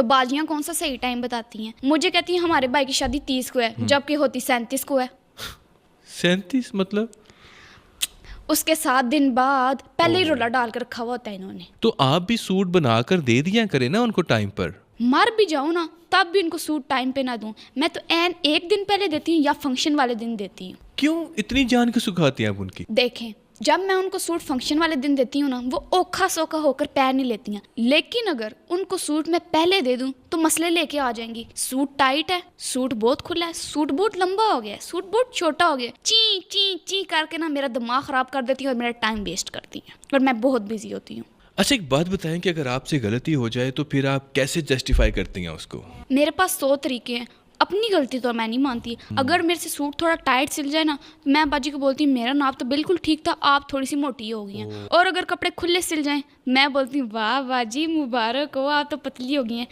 تو باجیاں کون سا صحیح ٹائم بتاتی ہیں؟ مجھے کہتی ہیں ہمارے بھائی کی شادی 30 کو ہے جبکہ ہوتی 37 کو ہے. 37 مطلب اس کے 7 دن بعد پہلے ہی رولا ڈال کر رکھا ہوا ہوتا ہے انہوں نے. تو آپ بھی سوٹ بنا کر دے دیا کریں نا ان کو ٹائم پر. مر بھی جاؤں نا تب بھی ان کو سوٹ ٹائم پہ نہ دوں. میں تو این ایک دن پہلے دیتی ہوں یا فنکشن والے دن دیتی ہوں. کیوں اتنی جان کیوں سکھاتی ہیں آپ ان کی؟ دیکھیں جب میں ان کو سوٹ فنکشن والے دن دیتی ہوں نا وہ اوکھا سوکھا ہو کر پیر نہیں لیتی ہیں. لیکن اگر ان کو سوٹ میں پہلے دے دوں تو مسئلے لے کے آ جائیں گی. سوٹ ٹائٹ ہے, سوٹ بہت کھلا ہے, سوٹ بہت لمبا ہو گیا ہے, سوٹ بہت چھوٹا ہو گیا, چی چی چی کر کے نا میرا دماغ خراب کر دیتی ہیں اور میرا ٹائم ویسٹ کرتی ہیں اور میں بہت بزی ہوتی ہوں. اچھا ایک بات بتائیں کہ اگر آپ سے غلطی ہو جائے تو پھر آپ کیسے جسٹیفائی کرتی ہیں اس کو؟ میرے پاس 100 طریقے ہیں. اپنی غلطی تو میں نہیں مانتی. اگر میرے سے سوٹ تھوڑا ٹائٹ سل جائے نا میں باجی کو بولتی ہوں میرا ناپ تو بالکل ٹھیک تھا, آپ تھوڑی سی موٹی ہو گئی ہیں. اور اگر کپڑے کھلے سل جائیں میں بولتی ہوں واہ باجی مبارک ہو آپ تو پتلی ہو گئی ہیں.